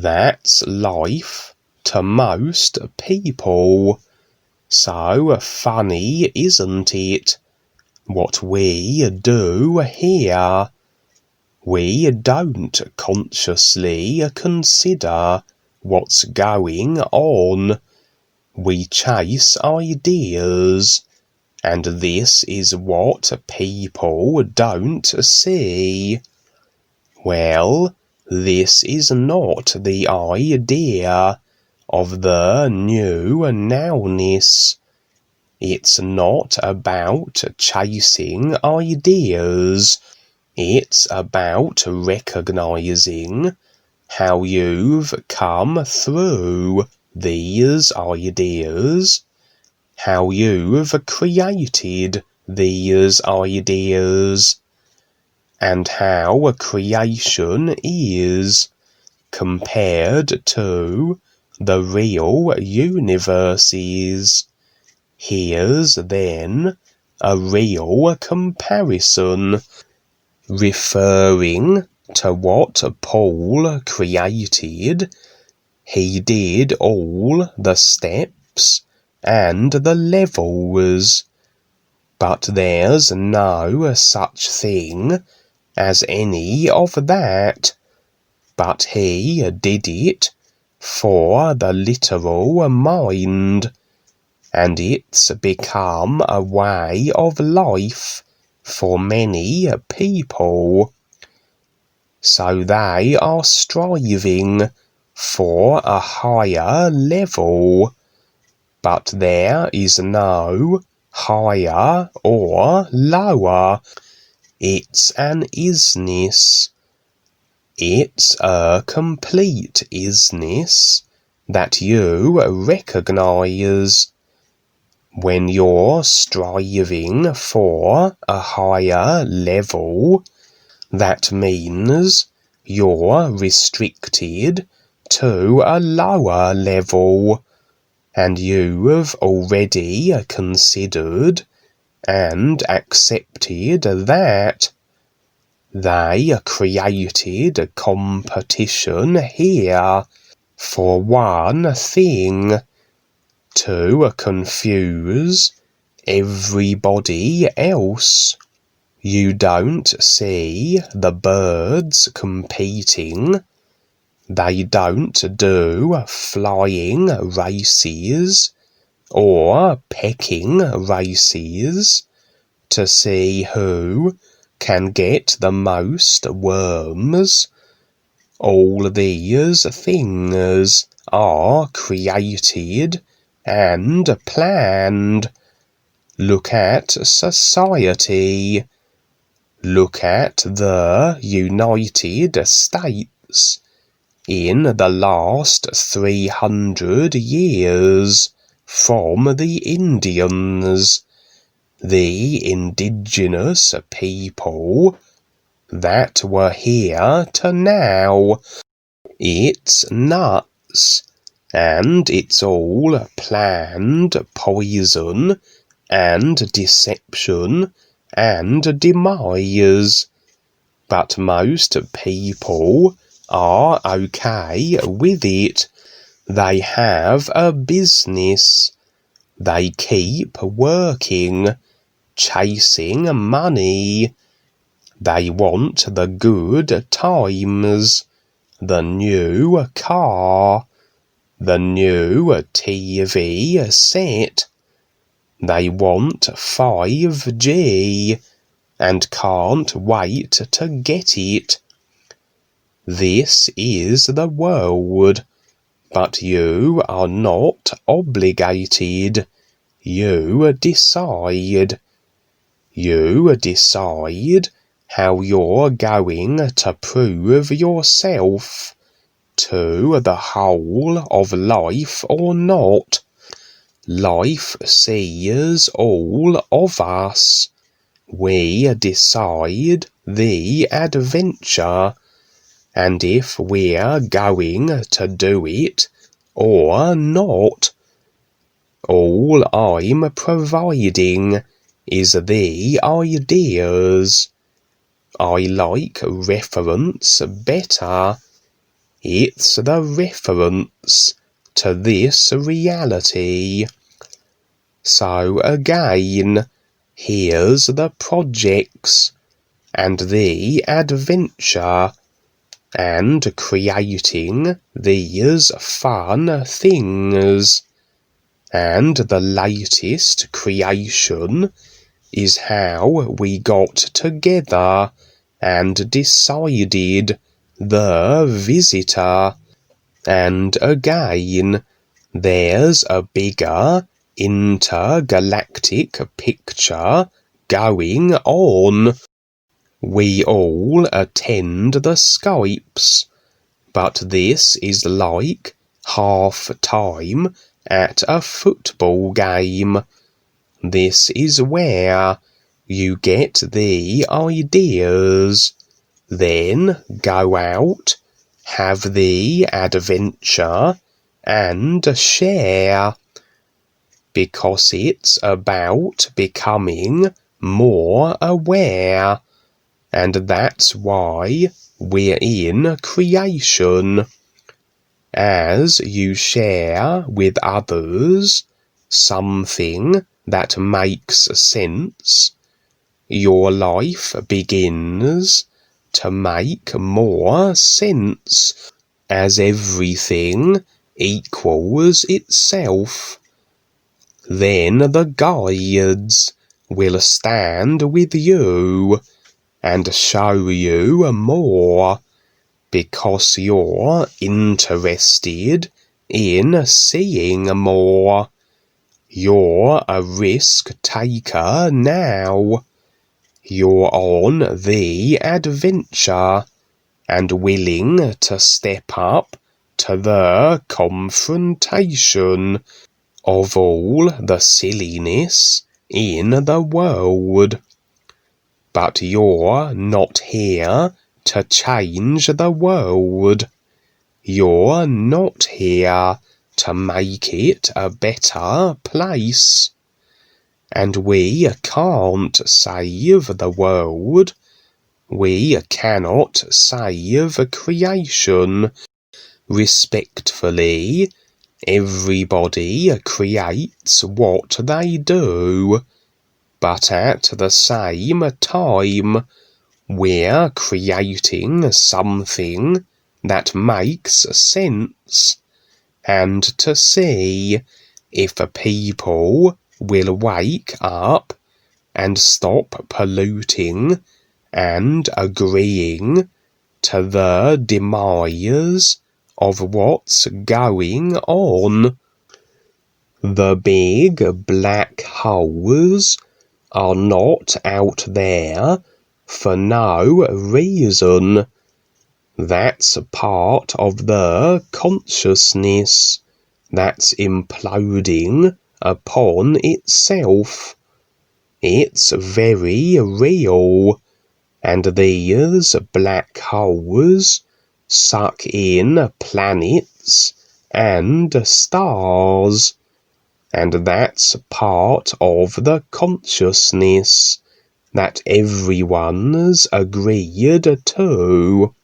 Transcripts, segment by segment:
That's life to most people. So funny, isn't it, what we do here? We don't consciously consider what's going on. We chase ideas, and this is what people don't see. Well, this is not the idea of the new nowness. It's not about chasing ideas. It's about recognizing how you've come through these ideas, how you've created these ideas, and how creation is compared to the real universes. Here's then a real comparison, referring to what Paul created. He did all the steps and the levels, but there's no such thing as any of that. But he did it for the literal mind, and it's become a way of life for many people. So they are striving for a higher level, but there is no higher or lower. It's an isness. It's a complete isness that you recognize. When you're striving for a higher level, that means you're restricted to a lower level, and you've already considered and accepted that. They created competition here for one thing, to confuse everybody else. You don't see the birds competing. They don't do flying races or pecking races to see who can get the most worms. All these things are created and planned. Look at society. Look at the United States in the last 300 years, from the Indians, the indigenous people that were here to now. It's nuts, and it's all planned poison and deception and demise. But most people are okay with it. They have a business. They keep working, chasing money. They want the good times, the new car, the new TV set. They want 5G and can't wait to get it. This is the world, but you are not obligated. You decide. You decide how you're going to prove yourself to the whole of life or not. Life sees all of us. We decide the adventure, and if we're going to do it or not. All I'm providing is the ideas. I like reference better. It's the reference to this reality. So again, here's the projects and the adventure and creating these fun things. And the latest creation is how we got together and decided the visitor. And again, there's a bigger intergalactic picture going on. We all attend the Skypes, but this is like half time at a football game. This is where you get the ideas, then go out, have the adventure, and share. Because it's about becoming more aware, and that's why we're in creation. As you share with others something that makes sense, your life begins to make more sense as everything equals itself. Then the guides will stand with you and show you more, because you're interested in seeing more. You're a risk taker now. You're on the adventure and willing to step up to the confrontation of all the silliness in the world. But you're not here to change the world. You're not here to make it a better place. And we can't save the world. We cannot save creation. Respectfully, everybody creates what they do, but at the same time, we're creating something that makes sense, and to see if people will wake up and stop polluting and agreeing to the demise of what's going on. The big black holes are not out there for no reason. That's part of the consciousness that's imploding upon itself. It's very real, and these black holes suck in planets and stars, and that's part of the consciousness that everyone's agreed to.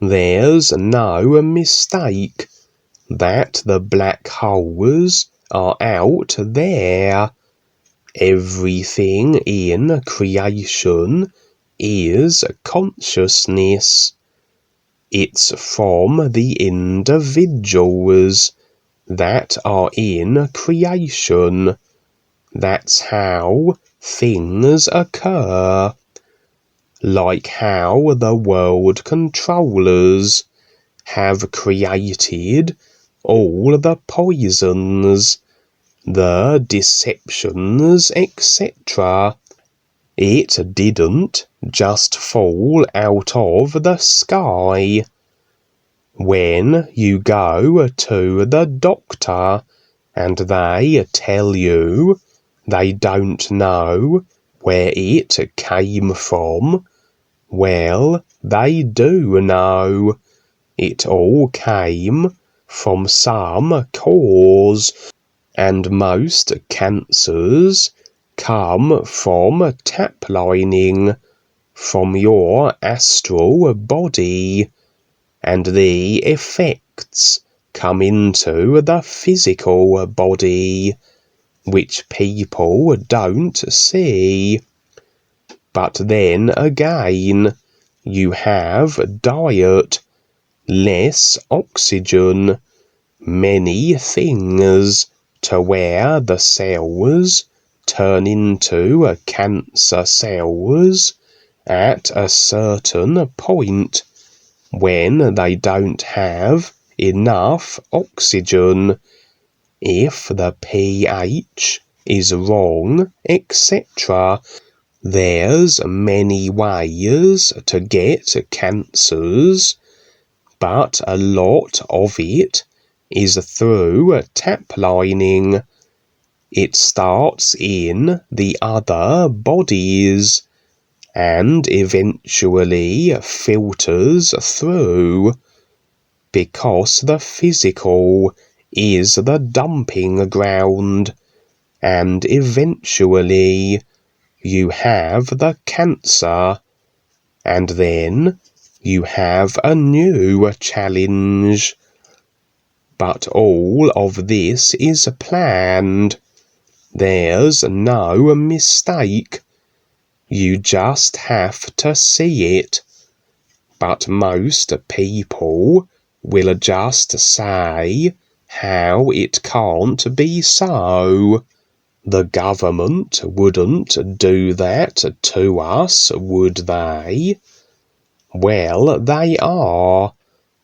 There's no mistake that the black holes are out there. Everything in creation is consciousness. It's from the individuals that are in creation. That's how things occur. Like how the World KONtrollers have created all the poisons, the deceptions, etc. It didn't just fall out of the sky. When you go to the doctor and they tell you they don't know where it came from, well, they do know. It all came from some cause, and most cancers come from tap lining from your astral body, and the effects come into the physical body, which people don't see. But then again, you have diet, less oxygen, many things to where the cells turn into cancer cells at a certain point when they don't have enough oxygen, if the pH is wrong, etc. There's many ways to get cancers, but a lot of it is through tap lining. It starts in the other bodies and eventually filters through, because the physical is the dumping ground, and eventually you have the cancer, and then you have a new challenge. But all of this is planned. There's no mistake. You just have to see it. But most people will just say how it can't be so. The government wouldn't do that to us, would they? Well, they are,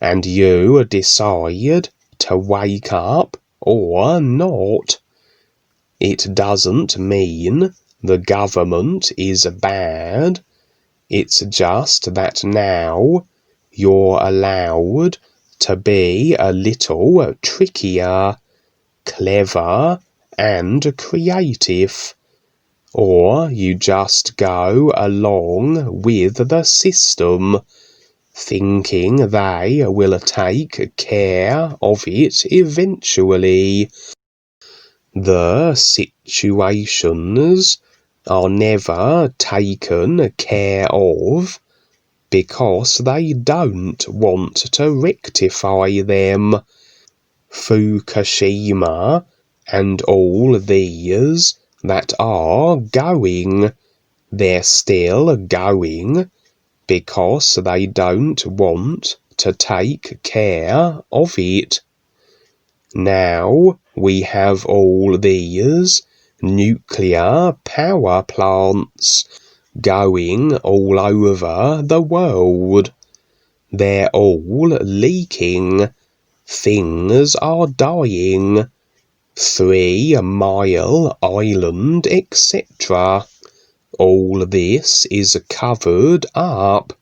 and you decide to wake up or not. It doesn't mean the government is bad. It's just that now you're allowed to be a little trickier, clever, and creative, or you just go along with the system, thinking they will take care of it eventually. The situations are never taken care of because they don't want to rectify them. Fukushima and all these that are going, they're still going because they don't want to take care of it. Now we have all these nuclear power plants going all over the world. They're all leaking. Things are dying. 3 Mile Island, etc. All this is covered up,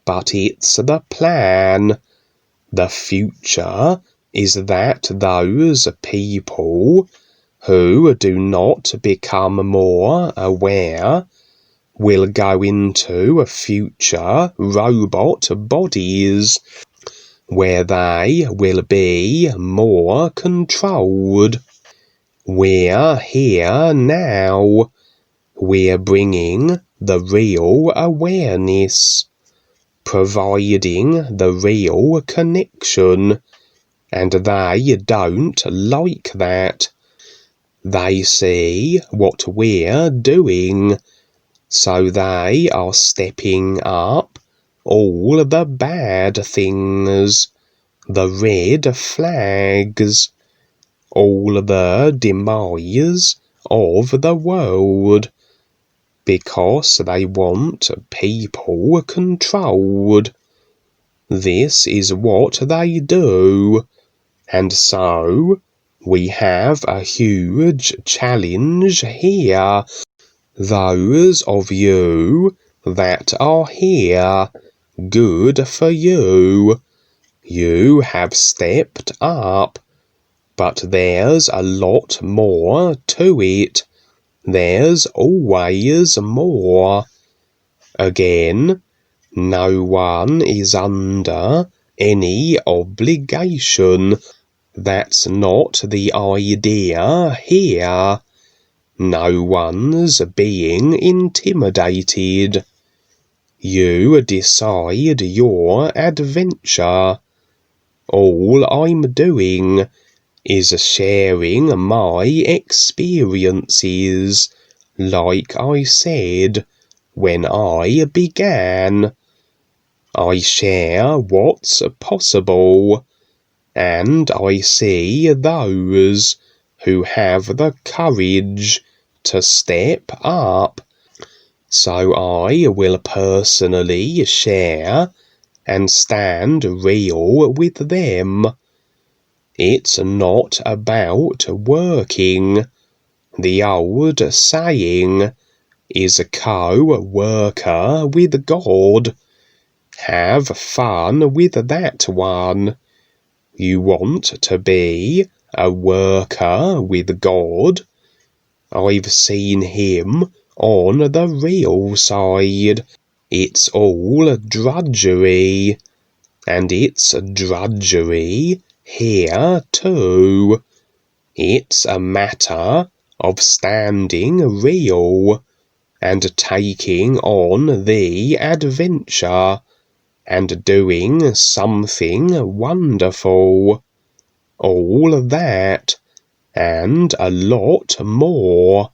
but it's the plan. The future is that those people who do not become more aware will go into future robot bodies where they will be more controlled. We're here now. We're bringing the real awareness, providing the real connection, and they don't like that. They see what we're doing, so they are stepping up all the bad things, the red flags, all the demise of the world, because they want people controlled. This is what they do, and so we have a huge challenge here. Those of you that are here, good for you. You have stepped up, but there's a lot more to it. There's always more. Again, no one is under any obligation. That's not the idea here. No one's being intimidated. You decide your adventure. All I'm doing is sharing my experiences, like I said when I began. I share what's possible, and I see those who have the courage to step up. So I will personally share and stand real with them. It's not about working. The old saying is a co-worker with God. Have fun with that one. You want to be a worker with God? I've seen him on the real side. It's all drudgery, and it's drudgery here too. It's a matter of standing real and taking on the adventure and doing something wonderful. All that and a lot more.